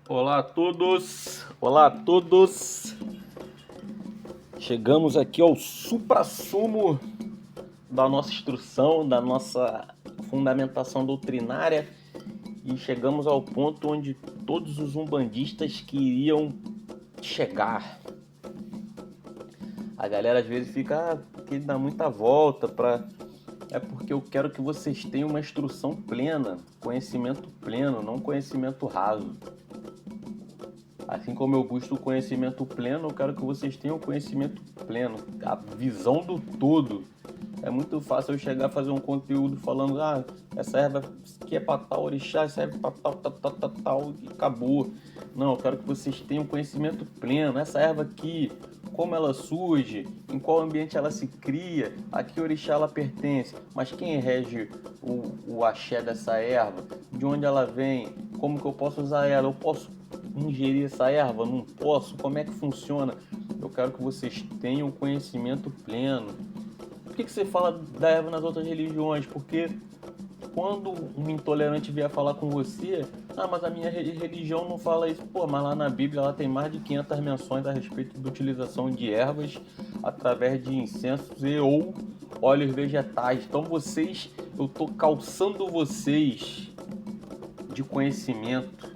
Olá a todos, olá a todos. Chegamos aqui ao suprassumo da nossa instrução, da nossa fundamentação doutrinária e chegamos ao ponto onde todos os umbandistas queriam chegar. A galera às vezes fica, porque dá muita volta é porque eu quero que vocês tenham uma instrução plena, conhecimento pleno, não conhecimento raso. Assim como eu busco o conhecimento pleno, eu quero que vocês tenham o conhecimento pleno, a visão do todo. É muito fácil eu chegar a fazer um conteúdo falando, essa erva aqui é para tal orixá, serve para tal, e acabou. Não, eu quero que vocês tenham conhecimento pleno. Essa erva aqui, como ela surge, em qual ambiente ela se cria, a que orixá ela pertence, mas quem rege o axé dessa erva, de onde ela vem, como que eu posso usar ela, eu posso ingerir essa erva, não posso, como é que funciona? Eu quero que vocês tenham conhecimento pleno. Por que você fala da erva nas outras religiões? Porque quando um intolerante vier falar com você, mas a minha religião não fala isso. Pô, mas lá na Bíblia ela tem mais de 500 menções a respeito da utilização de ervas através de incensos e ou óleos vegetais. Então eu estou calçando vocês de conhecimento.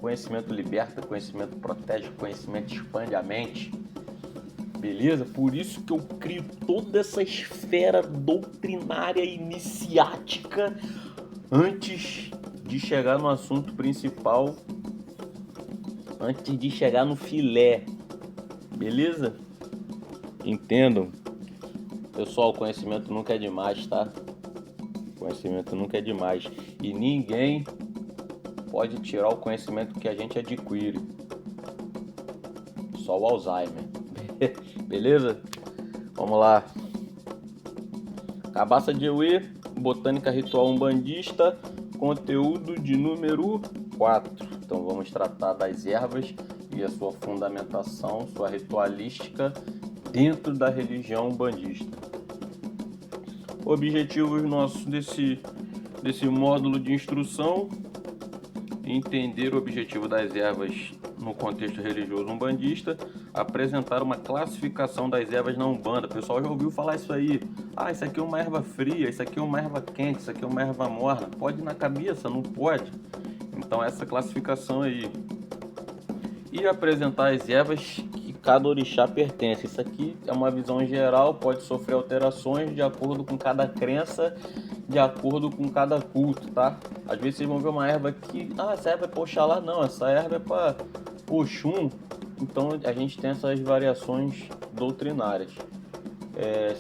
Conhecimento liberta, conhecimento protege, conhecimento expande a mente. Beleza? Por isso que eu crio toda essa esfera doutrinária iniciática antes de chegar no assunto principal, antes de chegar no filé. Beleza? Entendam. Pessoal, conhecimento nunca é demais, tá? Conhecimento nunca é demais. E ninguém pode tirar o conhecimento que a gente adquire. Só o Alzheimer. Beleza? Vamos lá. Cabaça de Euê, Botânica Ritual Umbandista, conteúdo de número 4. Então vamos tratar das ervas e a sua fundamentação, sua ritualística dentro da religião umbandista. Objetivos nossos desse módulo de instrução: entender o objetivo das ervas no contexto religioso umbandista, apresentar uma classificação das ervas na Umbanda. O pessoal já ouviu falar isso aí. Isso aqui é uma erva fria, isso aqui é uma erva quente, isso aqui é uma erva morna. Pode ir na cabeça? Não pode. Então essa classificação aí. E apresentar as ervas que cada orixá pertence. Isso aqui é uma visão geral, pode sofrer alterações de acordo com cada crença, de acordo com cada culto, tá? Às vezes vocês vão ver uma erva que, essa erva é para Oxalá, não, essa erva é para Oxum. Então a gente tem essas variações doutrinárias.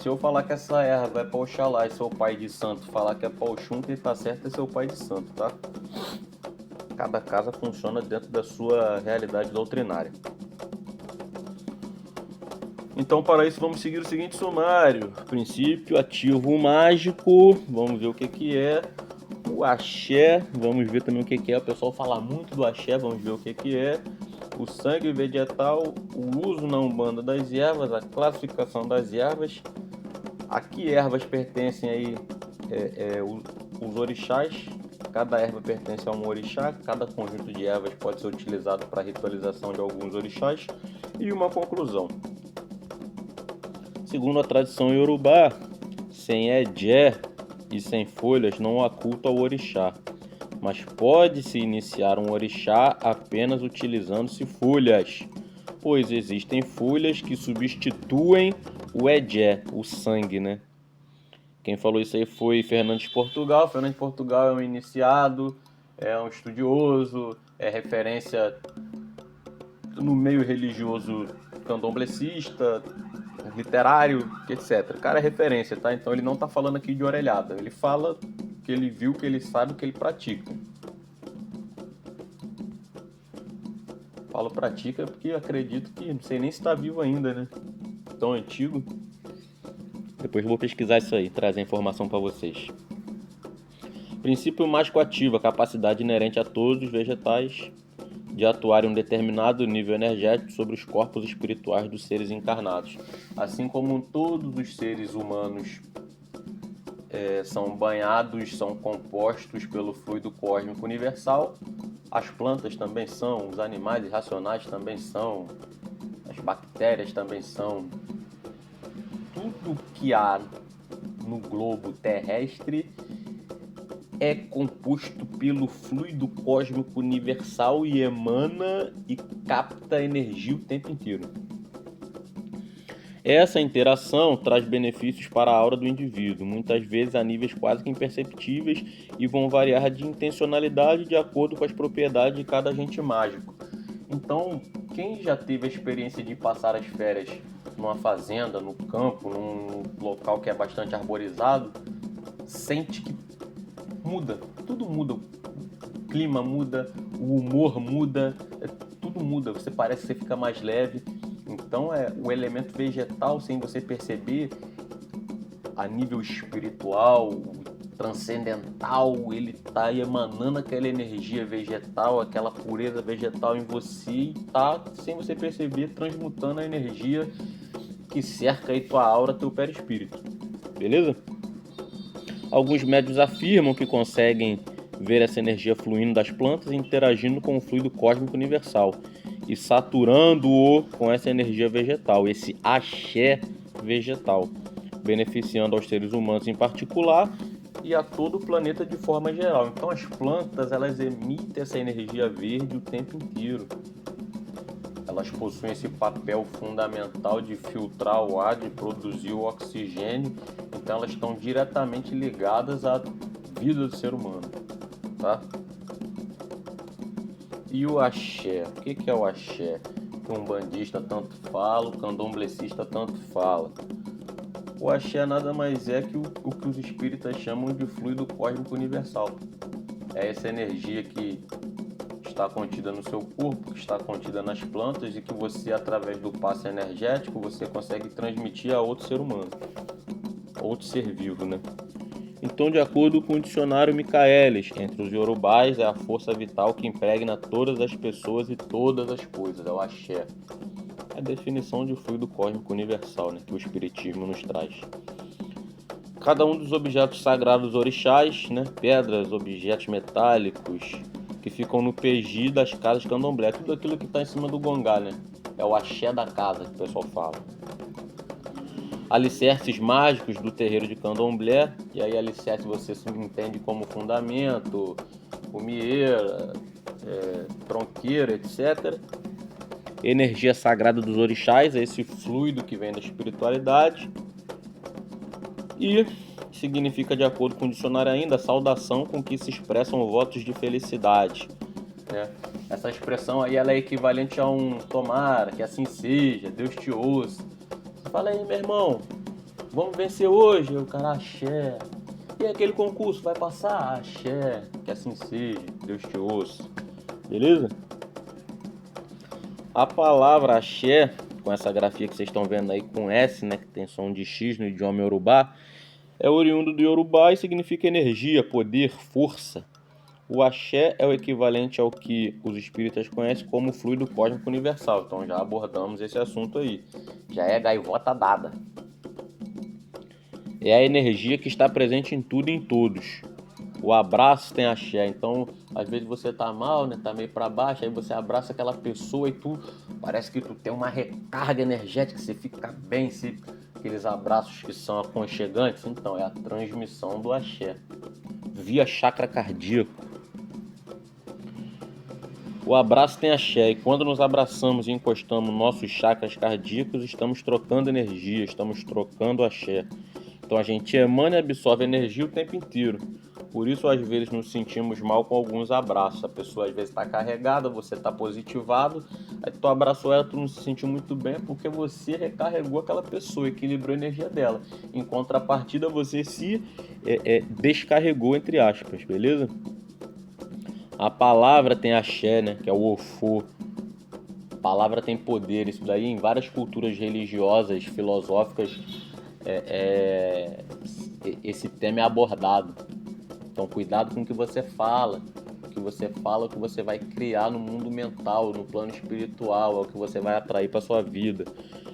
Se eu falar que essa erva é para Oxalá e seu pai de santo falar que é para Oxum, quem tá certo é seu pai de santo, tá? Cada casa funciona dentro da sua realidade doutrinária. Então, para isso, vamos seguir o seguinte sumário: princípio ativo mágico, vamos ver o que é. O axé, vamos ver também o que é. O pessoal fala muito do axé, vamos ver o que é. O sangue vegetal, o uso na Umbanda das ervas, a classificação das ervas, a que ervas pertencem aí os orixás. Cada erva pertence a um orixá, cada conjunto de ervas pode ser utilizado para a ritualização de alguns orixás. E uma conclusão: segundo a tradição iorubá, sem edé e sem folhas não há culto ao orixá, mas pode-se iniciar um orixá apenas utilizando-se folhas, pois existem folhas que substituem o edé, o sangue, né? Quem falou isso aí foi Fernando de Portugal. Fernando de Portugal é um iniciado, é um estudioso, é referência no meio religioso candomblecista, literário, etc. O cara é referência, tá? Então ele não tá falando aqui de orelhada. Ele fala que ele viu, que ele sabe, que ele pratica. Falo pratica porque acredito que, não sei nem se tá vivo ainda, né? Tão antigo. Depois eu vou pesquisar isso aí, trazer a informação para vocês. Princípio mágico ativo, a capacidade inerente a todos os vegetais de atuar em um determinado nível energético sobre os corpos espirituais dos seres encarnados. Assim como todos os seres humanos são banhados, são compostos pelo fluido cósmico universal. As plantas também são, os animais irracionais também são, as bactérias também são. Tudo que há no globo terrestre é composto pelo fluido cósmico universal e emana e capta energia o tempo inteiro. Essa interação traz benefícios para a aura do indivíduo, muitas vezes a níveis quase que imperceptíveis, e vão variar de intencionalidade de acordo com as propriedades de cada agente mágico. Então, quem já teve a experiência de passar as férias numa fazenda, no campo, num local que é bastante arborizado, sente que muda, tudo muda, o clima muda, o humor muda, tudo muda, você parece que você fica mais leve. Então o elemento vegetal, sem você perceber, a nível espiritual, transcendental, ele está emanando aquela energia vegetal, aquela pureza vegetal em você e está, sem você perceber, transmutando a energia que cerca aí tua aura, teu perispírito. Beleza? Alguns médiuns afirmam que conseguem ver essa energia fluindo das plantas e interagindo com o fluido cósmico universal e saturando-o com essa energia vegetal, esse axé vegetal, beneficiando aos seres humanos em particular e a todo o planeta de forma geral. Então as plantas, elas emitem essa energia verde o tempo inteiro. Elas possuem esse papel fundamental de filtrar o ar, de produzir o oxigênio. Então elas estão diretamente ligadas à vida do ser humano, tá? E o axé? O que é o axé? Que um umbandista tanto fala, o candomblecista tanto fala. O axé nada mais é que o que os espíritas chamam de fluido cósmico universal. É essa energia que está contida no seu corpo, que está contida nas plantas e que você, através do passe energético, você consegue transmitir a outro ser humano, outro ser vivo, né? Então, de acordo com o dicionário Michaelis, entre os iorubás é a força vital que impregna todas as pessoas e todas as coisas, é o axé. É a definição de fluido cósmico universal, né, que o espiritismo nos traz. Cada um dos objetos sagrados orixás, né, pedras, objetos metálicos, que ficam no PG das casas candomblé, tudo aquilo que está em cima do gongá, né? É o axé da casa que o pessoal fala. Alicerces mágicos do terreiro de candomblé, e aí alicerce você se entende como fundamento, cumieira, tronqueira, etc. Energia sagrada dos orixás, é esse fluido que vem da espiritualidade. E significa, de acordo com o dicionário ainda, a saudação com que se expressam votos de felicidade. Essa expressão aí ela é equivalente a um tomara, que assim seja, Deus te ouça. Fala aí, meu irmão, vamos vencer hoje? O cara, axé. E aquele concurso, vai passar? Axé, que assim seja, Deus te ouça. Beleza? A palavra axé, com essa grafia que vocês estão vendo aí com S, né, que tem som de X no idioma iorubá, é oriundo do iorubá e significa energia, poder, força. O axé é o equivalente ao que os espíritas conhecem como fluido cósmico universal. Então já abordamos esse assunto aí. Já é gaivota dada. É a energia que está presente em tudo e em todos. O abraço tem axé. Então, às vezes você tá mal, né? Tá meio para baixo, aí você abraça aquela pessoa e tu parece que tu tem uma recarga energética, você fica bem, aqueles abraços que são aconchegantes. Então, é a transmissão do axé via chakra cardíaco. O abraço tem axé, e quando nos abraçamos e encostamos nossos chakras cardíacos, estamos trocando energia, estamos trocando axé. Então a gente emana e absorve energia o tempo inteiro. Por isso, às vezes, nos sentimos mal com alguns abraços. A pessoa às vezes está carregada, você está positivado, aí tu abraçou ela, tu não se sentiu muito bem porque você recarregou aquela pessoa, equilibrou a energia dela. Em contrapartida, você se descarregou, entre aspas, beleza? A palavra tem axé, né, que é o ofô. A palavra tem poder. Isso daí em várias culturas religiosas, filosóficas, esse tema é abordado. Então cuidado com o que você fala. O que você fala é o que você vai criar no mundo mental, no plano espiritual, é o que você vai atrair para sua vida.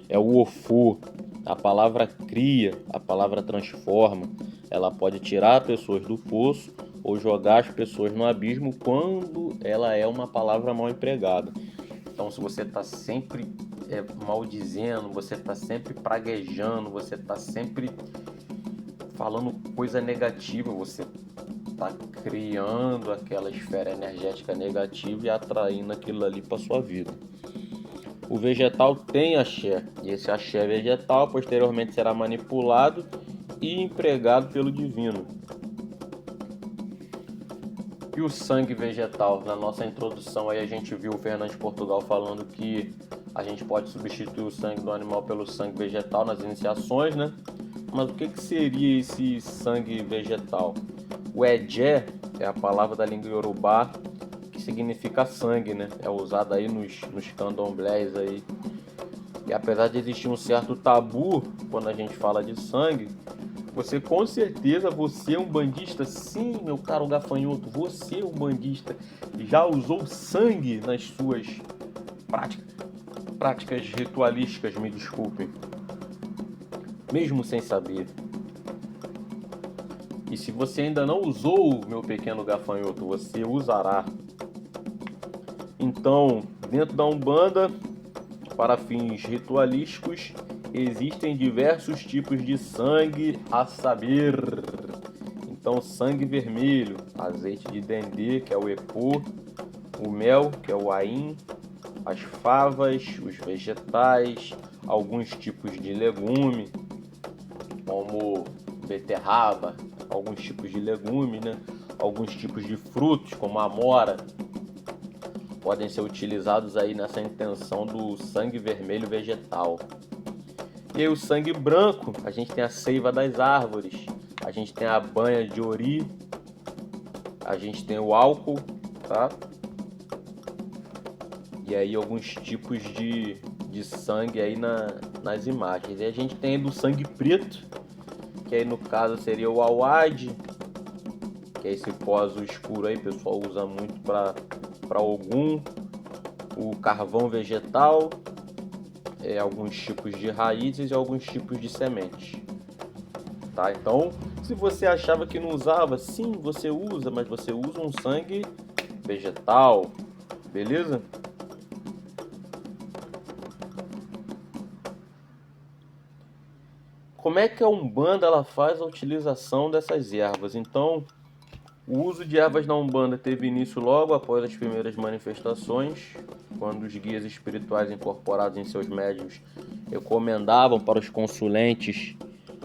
É o ofô. A palavra cria, a palavra transforma. Ela pode tirar pessoas do poço ou jogar as pessoas no abismo quando ela é uma palavra mal empregada. Então, se você está sempre maldizendo, você está sempre praguejando, você está sempre falando coisa negativa, você está criando aquela esfera energética negativa e atraindo aquilo ali para sua vida. O vegetal tem axé, e esse axé vegetal posteriormente será manipulado e empregado pelo divino. E o sangue vegetal? Na nossa introdução aí a gente viu o Fernando de Portugal falando que a gente pode substituir o sangue do animal pelo sangue vegetal nas iniciações, né? Mas o que seria esse sangue vegetal? O Edé é a palavra da língua iorubá que significa sangue, né? É usada aí nos candomblés aí. E apesar de existir um certo tabu quando a gente fala de sangue, você com certeza, você é um bandista, sim, meu caro gafanhoto, você é um bandista, já usou sangue nas suas práticas ritualísticas, me desculpem, mesmo sem saber. E se você ainda não usou, meu pequeno gafanhoto, você usará. Então, dentro da Umbanda, para fins ritualísticos, existem diversos tipos de sangue, a saber, então sangue vermelho, azeite de dendê, que é o epô, o mel, que é o aim, as favas, os vegetais, alguns tipos de legume, como beterraba, alguns tipos de legume, né? Alguns tipos de frutos, como a amora, podem ser utilizados aí nessa intenção do sangue vermelho vegetal. E aí o sangue branco, a gente tem a seiva das árvores, a gente tem a banha de ori, a gente tem o álcool, tá? E aí alguns tipos de sangue aí nas imagens. E a gente tem do sangue preto, que aí no caso seria o auade, que é esse pó azul escuro aí, o pessoal usa muito para Ogum, o carvão vegetal, alguns tipos de raízes e alguns tipos de sementes, tá? Então, se você achava que não usava, sim, você usa, mas você usa um sangue vegetal, beleza? Como é que a Umbanda ela faz a utilização dessas ervas? Então, o uso de ervas na Umbanda teve início logo após as primeiras manifestações, quando os guias espirituais incorporados em seus médiuns recomendavam para os consulentes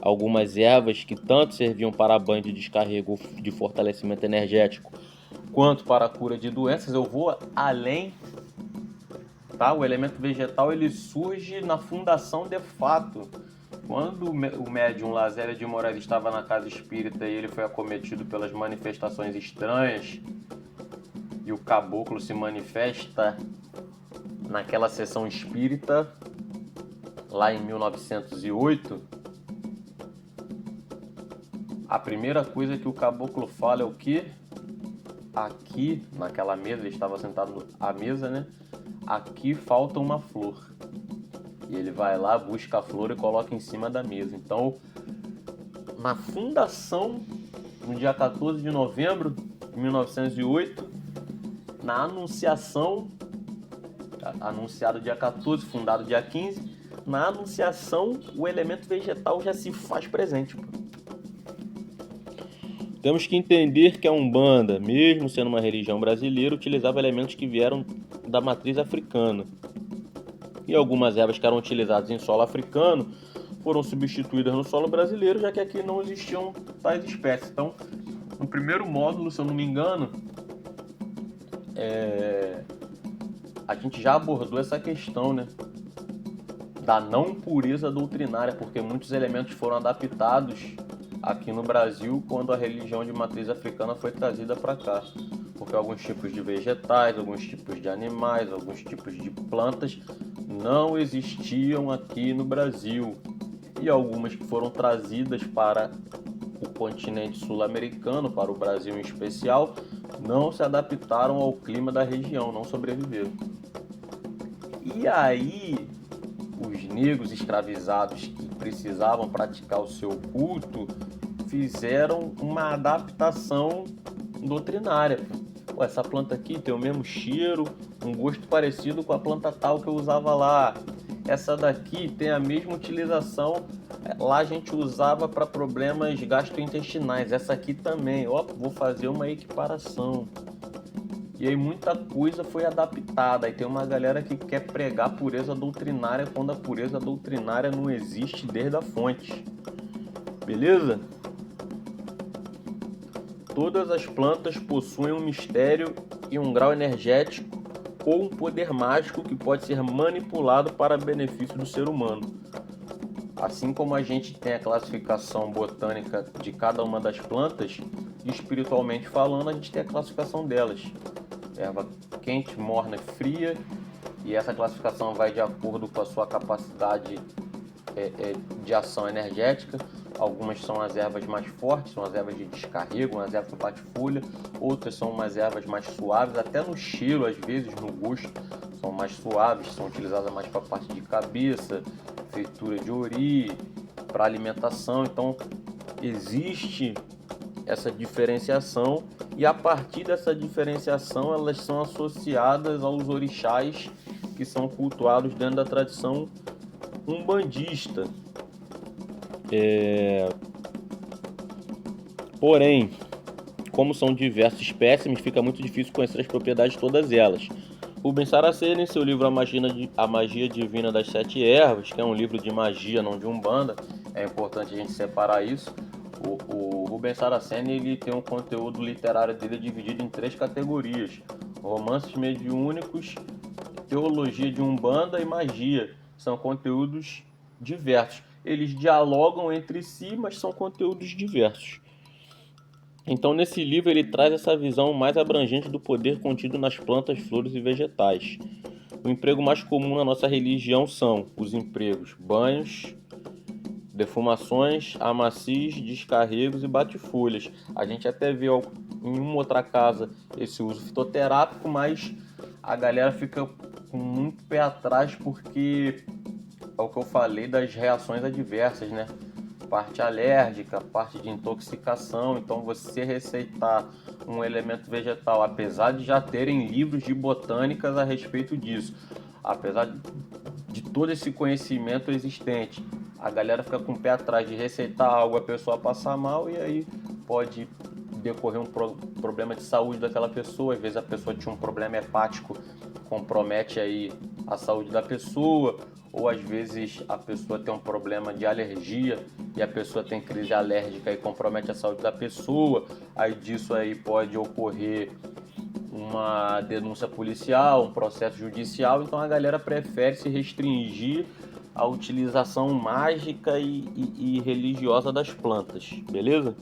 algumas ervas que tanto serviam para banho de descarrego de fortalecimento energético, quanto para a cura de doenças. Eu vou além, tá? O elemento vegetal ele surge na fundação de fato. Quando o médium Lazélia de Moraes estava na casa espírita e ele foi acometido pelas manifestações estranhas, e o caboclo se manifesta naquela sessão espírita, lá em 1908, a primeira coisa que o caboclo fala é o quê? Aqui, naquela mesa, ele estava sentado à mesa, né? Aqui falta uma flor. E ele vai lá, busca a flor e coloca em cima da mesa. Então, na fundação, no dia 14 de novembro de 1908, na anunciação, anunciado dia 14, fundado dia 15, na anunciação o elemento vegetal já se faz presente. Temos que entender que a Umbanda, mesmo sendo uma religião brasileira, utilizava elementos que vieram da matriz africana. E algumas ervas que eram utilizadas em solo africano foram substituídas no solo brasileiro, já que aqui não existiam tais espécies. Então, no primeiro módulo, se eu não me engano, a gente já abordou essa questão, né, da não pureza doutrinária, porque muitos elementos foram adaptados aqui no Brasil quando a religião de matriz africana foi trazida para cá. Porque alguns tipos de vegetais, alguns tipos de animais, alguns tipos de plantas não existiam aqui no Brasil. E algumas que foram trazidas para o continente sul-americano, para o Brasil em especial, não se adaptaram ao clima da região, não sobreviveram. E aí, os negros escravizados que precisavam praticar o seu culto fizeram uma adaptação doutrinária. Pô, essa planta aqui tem o mesmo cheiro, um gosto parecido com a planta tal que eu usava lá. Essa daqui tem a mesma utilização, lá a gente usava para problemas gastrointestinais, essa aqui também. Ó, vou fazer uma equiparação. E aí muita coisa foi adaptada. Aí tem uma galera que quer pregar pureza doutrinária quando a pureza doutrinária não existe desde a fonte. Beleza? Todas as plantas possuem um mistério e um grau energético ou um poder mágico que pode ser manipulado para benefício do ser humano. Assim como a gente tem a classificação botânica de cada uma das plantas, espiritualmente falando, a gente tem a classificação delas. Erva quente, morna e fria, e essa classificação vai de acordo com a sua capacidade de ação energética. Algumas são as ervas mais fortes, são as ervas de descarrego, umas ervas que bate folha, outras são umas ervas mais suaves, até no cheiro, às vezes no gosto, são mais suaves, são utilizadas mais para a parte de cabeça, feitura de ori, para alimentação. Então existe essa diferenciação, e a partir dessa diferenciação elas são associadas aos orixás que são cultuados dentro da tradição umbandista. Porém, como são diversos espécimes, fica muito difícil conhecer as propriedades de todas elas. Rubens Saraceni, em seu livro A Magia Divina das Sete Ervas, que é um livro de magia, não de umbanda, é importante a gente separar isso. O Rubens Saraceni, ele tem um conteúdo literário dele dividido em 3 categorias: romances mediúnicos, teologia de umbanda e magia. São conteúdos diversos. Eles dialogam entre si, mas são conteúdos diversos. Então, nesse livro, ele traz essa visão mais abrangente do poder contido nas plantas, flores e vegetais. O emprego mais comum na nossa religião são os empregos banhos, defumações, amacis, descarregos e bate-folhas. A gente até vê em uma outra casa esse uso fitoterápico, mas a galera fica com muito pé atrás porque é o que eu falei das reações adversas, né? Parte alérgica, parte de intoxicação. Então você receitar um elemento vegetal, apesar de já terem livros de botânicas a respeito disso, apesar de todo esse conhecimento existente, a galera fica com o pé atrás de receitar algo, a pessoa passar mal, e aí pode decorrer um problema de saúde daquela pessoa. Às vezes a pessoa tinha um problema hepático, compromete aí a saúde da pessoa, ou às vezes a pessoa tem um problema de alergia e a pessoa tem crise alérgica e compromete a saúde da pessoa. Aí disso aí pode ocorrer uma denúncia policial, um processo judicial. Então a galera prefere se restringir à utilização mágica e religiosa das plantas, beleza?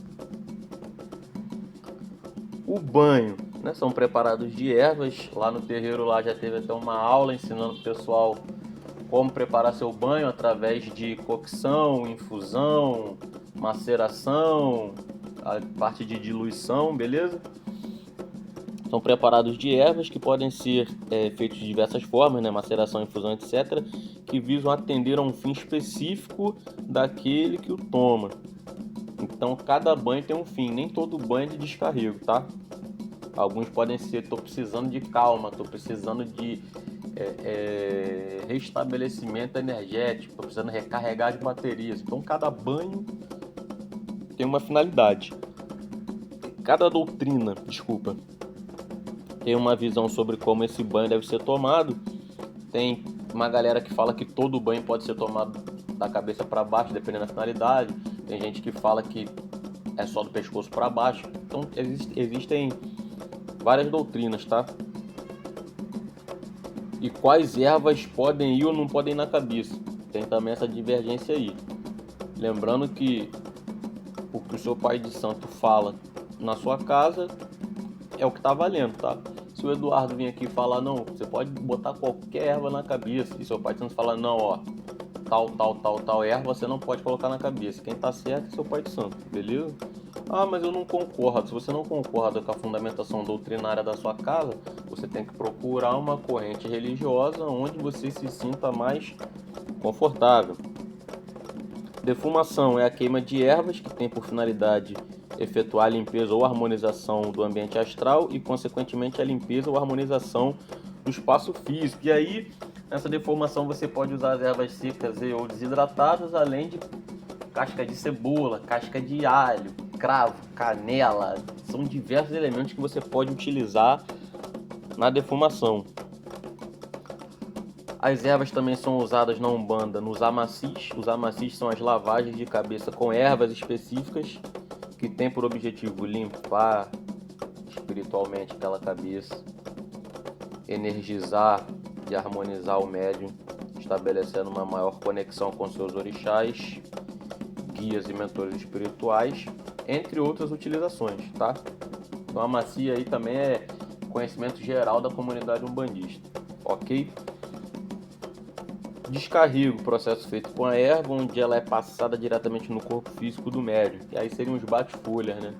O banho, né, são preparados de ervas. Lá no terreiro lá já teve até uma aula ensinando o pessoal como preparar seu banho através de cocção, infusão, maceração, a parte de diluição, beleza? São preparados de ervas que podem ser feitos de diversas formas, né? Maceração, infusão, etc., que visam atender a um fim específico daquele que o toma. Então cada banho tem um fim, nem todo banho é de descarrego, tá? Alguns podem ser: estou precisando de calma, estou precisando de restabelecimento energético, estou precisando recarregar as baterias. Então cada banho tem uma finalidade. Cada doutrina, tem uma visão sobre como esse banho deve ser tomado. Tem uma galera que fala que todo banho pode ser tomado da cabeça para baixo, dependendo da finalidade. Tem gente que fala que é só do pescoço para baixo. Então existem várias doutrinas, tá? E quais ervas podem ir ou não podem ir na cabeça. Tem também essa divergência aí. Lembrando que o que o seu pai de santo fala na sua casa é o que tá valendo, tá? Se o Eduardo vir aqui falar: não, você pode botar qualquer erva na cabeça, e seu pai de santo fala: não, ó, tal erva você não pode colocar na cabeça, quem tá certo é seu pai de santo, beleza? Ah, mas eu não concordo. Se você não concorda com a fundamentação doutrinária da sua casa, você tem que procurar uma corrente religiosa onde você se sinta mais confortável. Defumação é a queima de ervas que tem por finalidade efetuar a limpeza ou harmonização do ambiente astral e, consequentemente, a limpeza ou harmonização do espaço físico. E aí, nessa defumação, você pode usar as ervas secas e ou desidratadas, além de casca de cebola, casca de alho, cravo, canela. São diversos elementos que você pode utilizar na defumação. As ervas também são usadas na Umbanda nos amacis. Os amacis são as lavagens de cabeça com ervas específicas que têm por objetivo limpar espiritualmente aquela cabeça, energizar e harmonizar o médium, estabelecendo uma maior conexão com seus orixás, guias e mentores espirituais, entre outras utilizações, tá? Então a macia aí também é conhecimento geral da comunidade umbandista, ok? Descarrego, processo feito com a erva, onde ela é passada diretamente no corpo físico do médium. E aí seriam os bate-folhas, né?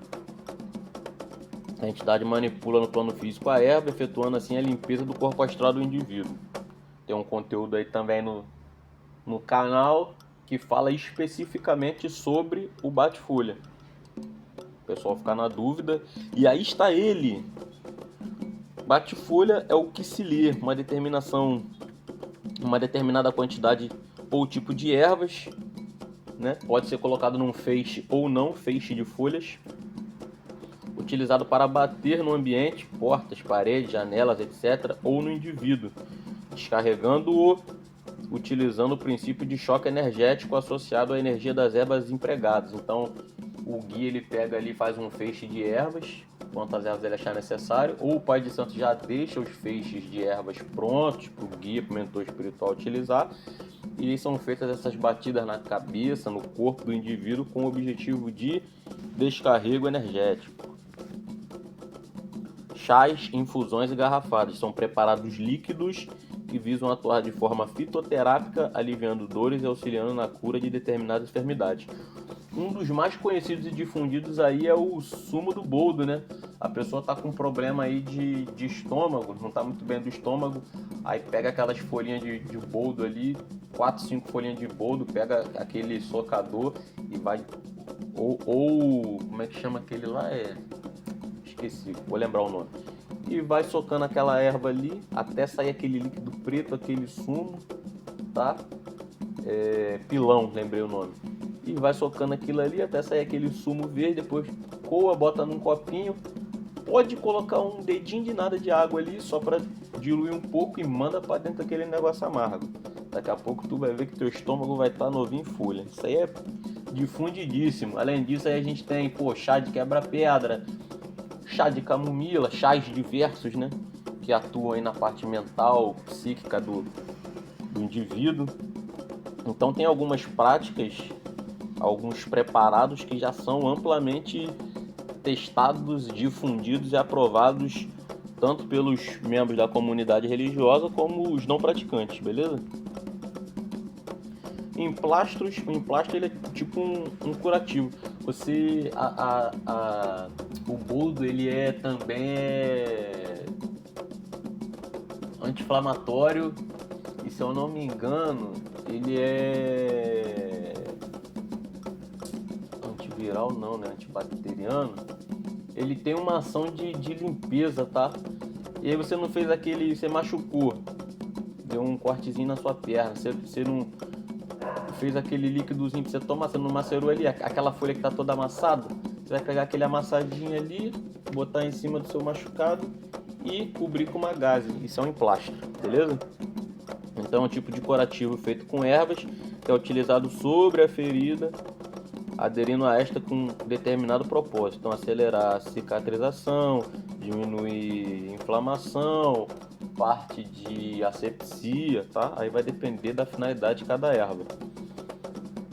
A entidade manipula no plano físico a erva, efetuando assim a limpeza do corpo astral do indivíduo. Tem um conteúdo aí também no canal que fala especificamente sobre o bate-folha. O pessoal ficar na dúvida. E aí está ele. Bate-folha é o que se lê, uma determinada quantidade ou tipo de ervas, né? Pode ser colocado num feixe ou não feixe de folhas, utilizado para bater no ambiente, portas, paredes, janelas, etc., ou no indivíduo, descarregando-o utilizando o princípio de choque energético associado à energia das ervas empregadas. Então, o guia ele pega ali, faz um feixe de ervas, quantas ervas ele achar necessário, ou o pai de santo já deixa os feixes de ervas prontos para o guia, para o mentor espiritual utilizar, e aí são feitas essas batidas na cabeça, no corpo do indivíduo, com o objetivo de descarrego energético. Chás, infusões e garrafadas são preparados líquidos que visam atuar de forma fitoterápica, aliviando dores e auxiliando na cura de determinadas enfermidades. Um dos mais conhecidos e difundidos aí é o sumo do boldo, né? A pessoa tá com problema aí de estômago, não tá muito bem do estômago, aí pega aquelas folhinhas de boldo ali, 4, 5 folhinhas de boldo, pega aquele socador e vai... Ou como é que chama aquele lá? Esqueci, vou lembrar o nome. E vai socando aquela erva ali até sair aquele líquido preto, aquele sumo, tá? Pilão, lembrei o nome. E vai socando aquilo ali até sair aquele sumo verde, depois coa, bota num copinho. Pode colocar um dedinho de nada de água ali, só para diluir um pouco e manda para dentro daquele negócio amargo. Daqui a pouco tu vai ver que teu estômago vai estar novinho em folha. Isso aí é difundidíssimo. Além disso, aí a gente tem, chá de quebra-pedra, chá de camomila, chás diversos, né? Que atuam aí na parte mental, psíquica do indivíduo. Então tem algumas práticas, alguns preparados que já são amplamente testados, difundidos e aprovados tanto pelos membros da comunidade religiosa como os não praticantes, beleza? Emplastros, o emplastro ele é tipo um curativo. Você, o boldo ele é também anti-inflamatório e, se eu não me engano, ele é antiviral não, né? Antibacteriano. Ele tem uma ação de limpeza, tá? E aí você não fez aquele, você machucou, deu um cortezinho na sua perna, você não fez aquele líquidozinho que você toma, você não macerou ali, aquela folha que tá toda amassada, você vai pegar aquele amassadinho ali, botar em cima do seu machucado e cobrir com uma gaze. Isso é um emplastro, beleza? Então é um tipo de curativo feito com ervas, que é utilizado sobre a ferida, aderindo a esta com um determinado propósito. Então acelerar a cicatrização, diminuir inflamação, parte de asepsia, tá? Aí vai depender da finalidade de cada erva.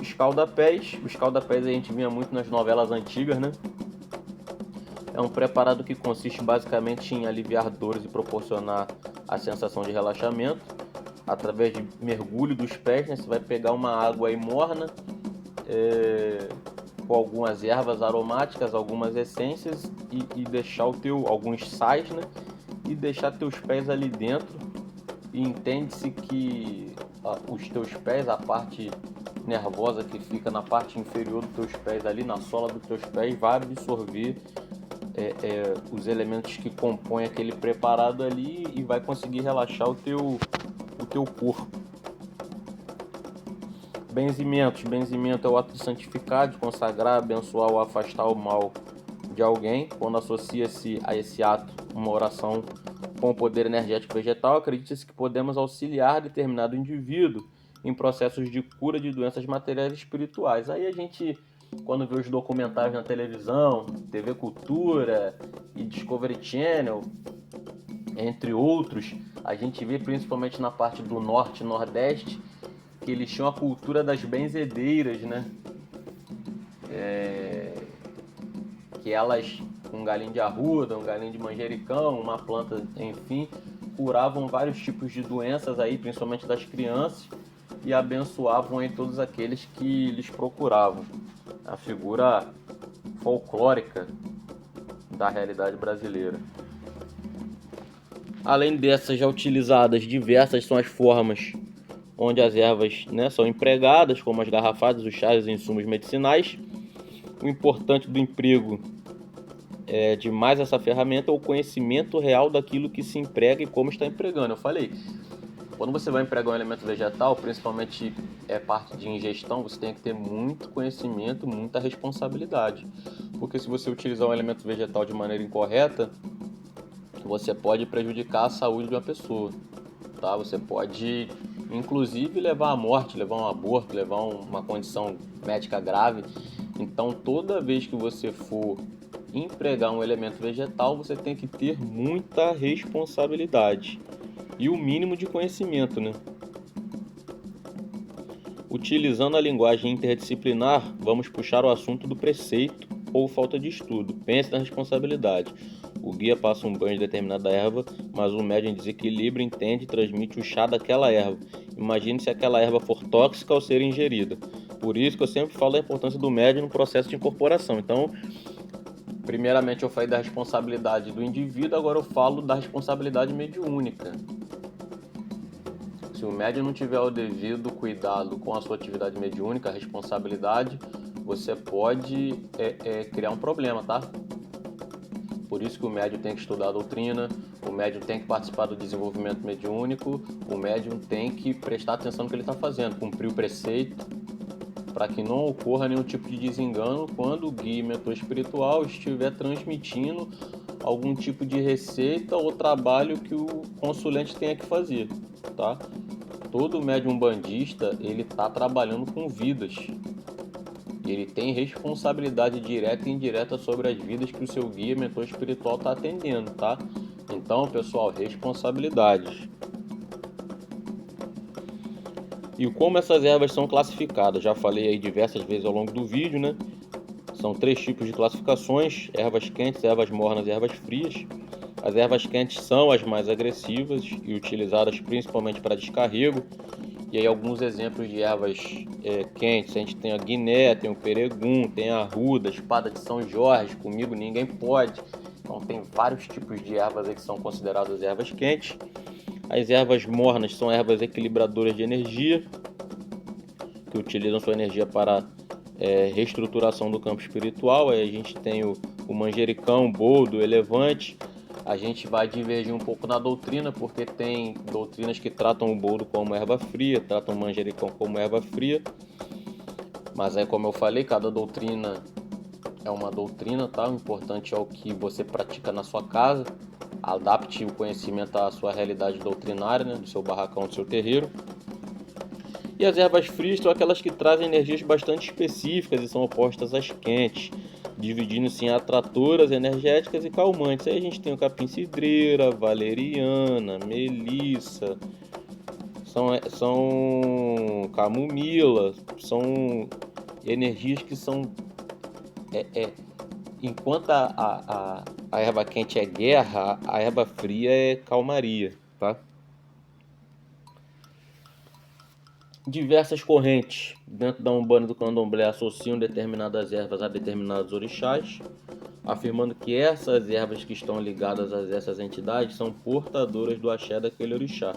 Escaldapés. O escaldapés a gente via muito nas novelas antigas, né? É um preparado que consiste basicamente em aliviar dores e proporcionar a sensação de relaxamento através de mergulho dos pés, né? Você vai pegar uma água aí morna, com algumas ervas aromáticas, algumas essências e deixar alguns sais, né? E deixar teus pés ali dentro. E entende-se que os teus pés, a parte nervosa que fica na parte inferior dos teus pés, ali na sola dos teus pés, vai absorver os elementos que compõem aquele preparado ali e vai conseguir relaxar o teu corpo. Benzimento é o ato de santificar, de consagrar, abençoar ou afastar o mal de alguém. Quando associa-se a esse ato uma oração com o poder energético vegetal, acredita-se que podemos auxiliar determinado indivíduo em processos de cura de doenças materiais e espirituais. Aí a gente, quando vê os documentários na televisão, TV Cultura e Discovery Channel, entre outros, a gente vê principalmente na parte do norte e nordeste que eles tinham a cultura das benzedeiras, né? Que elas, com um galinho de arruda, um galinho de manjericão, uma planta, enfim, curavam vários tipos de doenças aí, principalmente das crianças, e abençoavam aí todos aqueles que lhes procuravam. A figura folclórica da realidade brasileira. Além dessas já utilizadas, diversas são as formas onde as ervas, né, são empregadas, como as garrafadas, os chás e os insumos medicinais. O importante do emprego de mais essa ferramenta é o conhecimento real daquilo que se emprega e como está empregando. Eu falei, quando você vai empregar um elemento vegetal, principalmente parte de ingestão, você tem que ter muito conhecimento, muita responsabilidade. Porque se você utilizar um elemento vegetal de maneira incorreta, você pode prejudicar a saúde de uma pessoa. Tá? Você pode, inclusive, levar à morte, levar um aborto, levar uma condição médica grave. Então, toda vez que você for empregar um elemento vegetal, você tem que ter muita responsabilidade e o mínimo de conhecimento, né? Utilizando a linguagem interdisciplinar, vamos puxar o assunto do preceito ou falta de estudo. Pense na responsabilidade. O guia passa um banho de determinada erva, mas o médium em desequilíbrio entende e transmite o chá daquela erva. Imagine se aquela erva for tóxica ao ser ingerida. Por isso que eu sempre falo da importância do médium no processo de incorporação. Então, primeiramente eu falei da responsabilidade do indivíduo, agora eu falo da responsabilidade mediúnica. Se o médium não tiver o devido cuidado com a sua atividade mediúnica, a responsabilidade, você pode criar um problema, tá? Por isso que o médium tem que estudar a doutrina, o médium tem que participar do desenvolvimento mediúnico, o médium tem que prestar atenção no que ele está fazendo, cumprir o preceito, para que não ocorra nenhum tipo de desengano quando o guia e mentor espiritual estiver transmitindo algum tipo de receita ou trabalho que o consulente tenha que fazer, tá? Todo médium bandista, ele está trabalhando com vidas. Ele tem responsabilidade direta e indireta sobre as vidas que o seu guia, mentor espiritual está atendendo, tá? Então, pessoal, responsabilidades. E como essas ervas são classificadas? Já falei aí diversas vezes ao longo do vídeo, né? São 3 tipos de classificações: ervas quentes, ervas mornas e ervas frias. As ervas quentes são as mais agressivas e utilizadas principalmente para descarrego. E aí alguns exemplos de ervas quentes, a gente tem a guiné, tem o peregum, tem a arruda, espada de São Jorge, comigo ninguém pode. Então tem vários tipos de ervas aí que são consideradas ervas quentes. As ervas mornas são ervas equilibradoras de energia, que utilizam sua energia para reestruturação do campo espiritual. Aí a gente tem o manjericão, o boldo, o elevante. A gente vai divergir um pouco na doutrina, porque tem doutrinas que tratam o boldo como erva fria, tratam o manjericão como erva fria. Mas aí, como eu falei, cada doutrina é uma doutrina, tá? O importante é o que você pratica na sua casa. Adapte o conhecimento à sua realidade doutrinária, né? Do seu barracão, do seu terreiro. E as ervas frias são aquelas que trazem energias bastante específicas e são opostas às quentes, dividindo-se em atratoras, energéticas e calmantes. Aí a gente tem o capim-cidreira, valeriana, melissa, são camomila, são energias que são... enquanto a erva quente é guerra, a erva fria é calmaria, tá? Diversas correntes dentro da Umbanda e do Candomblé associam determinadas ervas a determinados orixás, afirmando que essas ervas que estão ligadas a essas entidades são portadoras do axé daquele orixá.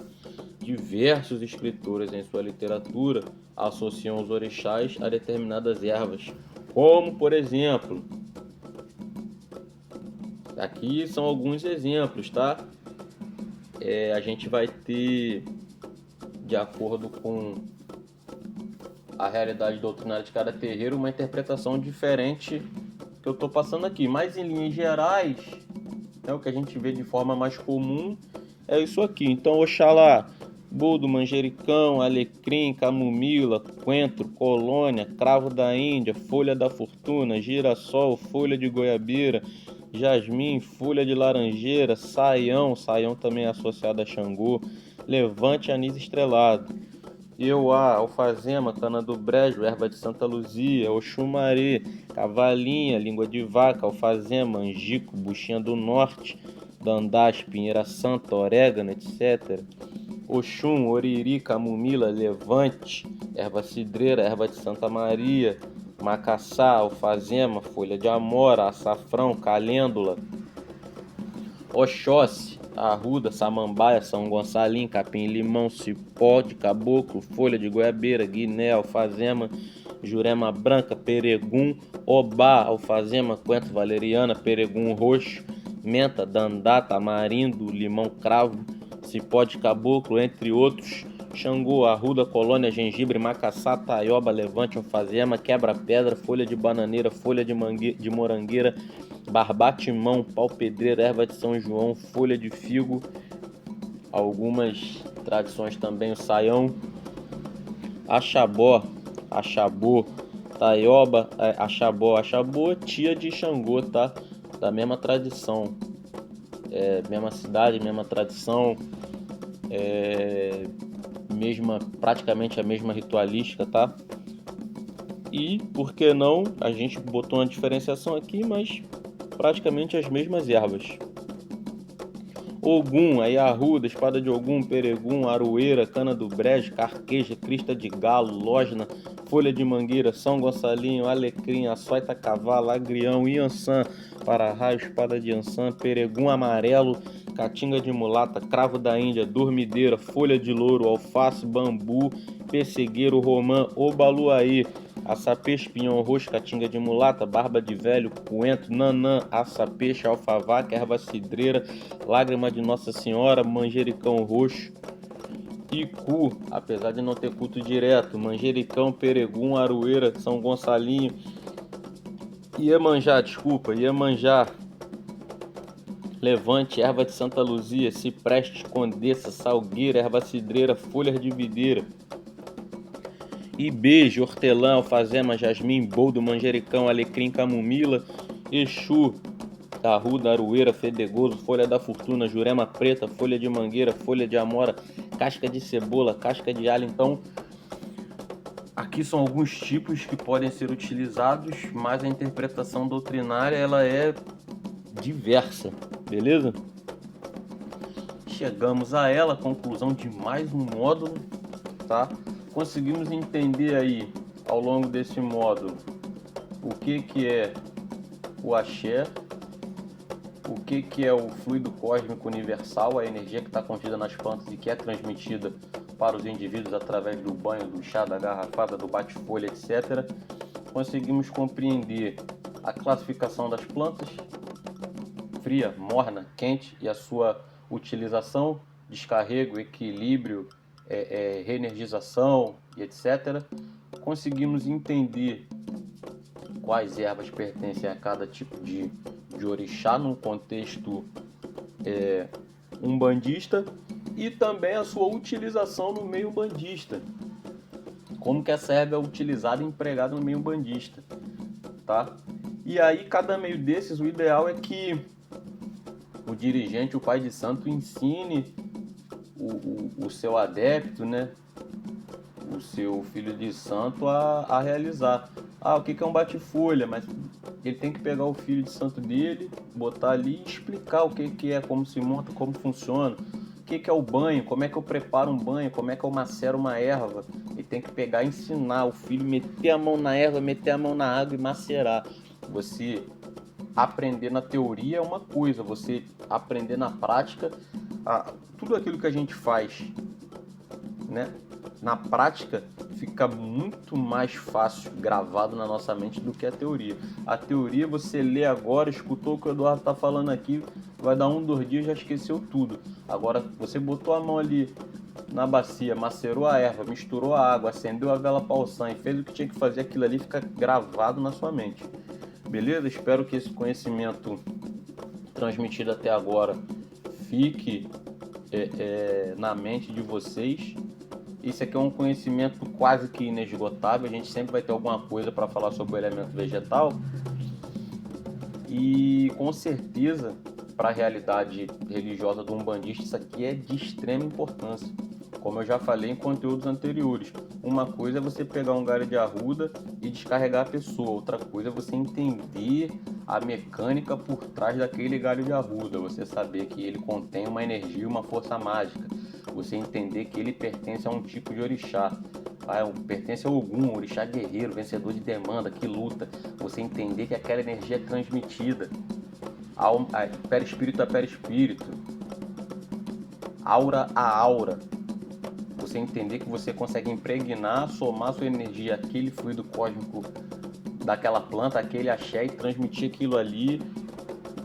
Diversos escritores em sua literatura associam os orixás a determinadas ervas, como por exemplo, aqui são alguns exemplos, tá? A gente vai ter, de acordo com a realidade doutrinária de cada terreiro, uma interpretação diferente que eu estou passando aqui, mas em linhas gerais, o que a gente vê de forma mais comum é isso aqui. Então, Oxalá, boldo, manjericão, alecrim, camomila, coentro, colônia, cravo da Índia, folha da fortuna, girassol, folha de goiabeira, jasmim, folha de laranjeira, saião também é associado a Xangô, levante, anis estrelado, Euá, alfazema, cana do brejo, erva de Santa Luzia, oxumaré, cavalinha, língua de vaca, alfazema, angico, buchinha do norte, dandá, espinheira santa, orégano, etc. Oxum, oriri, camomila, levante, erva cidreira, erva de Santa Maria, macaçá, alfazema, folha de amora, açafrão, calêndula, Oxóssi, arruda, samambaia, São Gonçalim, capim-limão, cipó de caboclo, folha de goiabeira, guiné, alfazema, jurema branca, peregum, obá, alfazema, coentro, valeriana, peregum roxo, menta, dandá, tamarindo, limão cravo, cipó de caboclo, entre outros, Xangô, arruda, colônia, gengibre, macaçá, taioba, levante, alfazema, quebra-pedra, folha de bananeira, folha de morangueira, barbatimão, pau-pedreiro, erva de São João, folha de figo, algumas tradições também, o saião, achabô, taioba, achabô, tia de Xangô, tá? Da mesma tradição, mesma cidade, mesma tradição, praticamente a mesma ritualística, tá? E, por que não, a gente botou uma diferenciação aqui, mas praticamente as mesmas ervas. Ogum, aí arruda, espada de Ogum, peregum, aroeira, cana do brejo, carqueja, crista de galo, lógina, folha de mangueira, São Gonçalinho, alecrim, açoita cavalo, agrião, iansã, para-raio, espada de iansã, peregum amarelo, caatinga de mulata, cravo da Índia, dormideira, folha de louro, alface, bambu, pessegueiro, romã, obaluaí, açapê, espinhão roxo, caatinga de mulata, barba de velho, coentro, nanã, açapeixe, alfavaca, erva cidreira, lágrima de Nossa Senhora, manjericão roxo, Icu, apesar de não ter culto direto, manjericão, peregum, aroeira, São Gonçalinho, Iemanjá, levante, erva de Santa Luzia, cipreste, condessa, salgueira, erva cidreira, folhas de videira, Ibeje, hortelã, alfazema, jasmim, boldo, manjericão, alecrim, camomila, Exu, arruda, aroeira, fedegoso, folha da fortuna, jurema preta, folha de mangueira, folha de amora, casca de cebola, casca de alho. Então, aqui são alguns tipos que podem ser utilizados, mas a interpretação doutrinária ela é diversa, beleza? Chegamos a ela, conclusão de mais um módulo, tá? Conseguimos entender aí, ao longo desse módulo, o que é o axé, o que é o fluido cósmico universal, a energia que está contida nas plantas e que é transmitida para os indivíduos através do banho, do chá, da garrafada, do bate-folha, etc. Conseguimos compreender a classificação das plantas, fria, morna, quente, e a sua utilização, descarrego, equilíbrio, reenergização e etc. Conseguimos entender quais ervas pertencem a cada tipo de orixá num contexto umbandista e também a sua utilização no meio umbandista. Como que essa erva é utilizada e empregada no meio umbandista, tá? E aí, cada meio desses, o ideal é que o dirigente, o pai de santo, ensine o seu adepto, né? O seu filho de santo a realizar. O que é um bate-folha? Mas ele tem que pegar o filho de santo dele, botar ali e explicar o que é, como se monta, como funciona, o que é o banho, como é que eu preparo um banho, como é que eu macero uma erva. Ele tem que pegar e ensinar o filho, meter a mão na erva, meter a mão na água e macerar. Você aprender na teoria é uma coisa, você aprender na prática, tudo aquilo que a gente faz, né? na prática fica muito mais fácil gravado na nossa mente do que a teoria. A teoria você lê agora, escutou o que o Eduardo está falando aqui, vai dar 2 dias, já esqueceu tudo. Agora você botou a mão ali na bacia, macerou a erva, misturou a água, acendeu a vela Paulsan e fez o que tinha que fazer, aquilo ali fica gravado na sua mente. Beleza? Espero que esse conhecimento transmitido até agora fique na mente de vocês. Esse aqui é um conhecimento quase que inesgotável, a gente sempre vai ter alguma coisa para falar sobre o elemento vegetal, e com certeza para a realidade religiosa do umbandista isso aqui é de extrema importância. Como eu já falei em conteúdos anteriores, uma coisa é você pegar um galho de arruda e descarregar a pessoa, outra coisa é você entender a mecânica por trás daquele galho de arruda, você saber que ele contém uma energia, uma força mágica, você entender que ele pertence a um tipo de orixá, pertence a Ogum, orixá guerreiro, vencedor de demanda, que luta, você entender que aquela energia é transmitida, perispírito a perispírito, aura a aura. Você entender que você consegue impregnar, somar sua energia àquele fluido cósmico daquela planta, aquele axé, e transmitir aquilo ali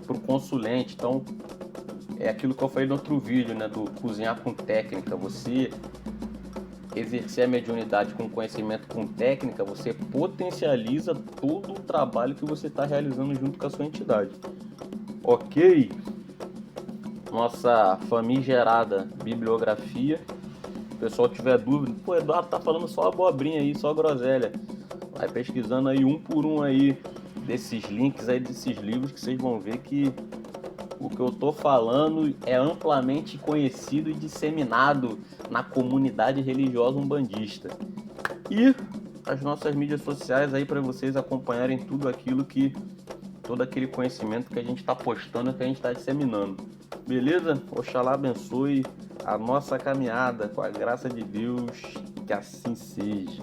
para o consulente. Então, é aquilo que eu falei no outro vídeo, né, do cozinhar com técnica. Você exercer a mediunidade com conhecimento, com técnica, você potencializa todo o trabalho que você está realizando junto com a sua entidade. Ok? Nossa famigerada bibliografia. Se o pessoal tiver dúvida, pô, Eduardo tá falando só abobrinha aí, só groselha. Vai pesquisando aí um por um aí desses links aí, desses livros, que vocês vão ver que o que eu tô falando é amplamente conhecido e disseminado na comunidade religiosa umbandista. E as nossas mídias sociais aí para vocês acompanharem tudo aquilo que, todo aquele conhecimento que a gente está postando, que a gente está disseminando. Beleza? Oxalá abençoe a nossa caminhada com a graça de Deus, que assim seja.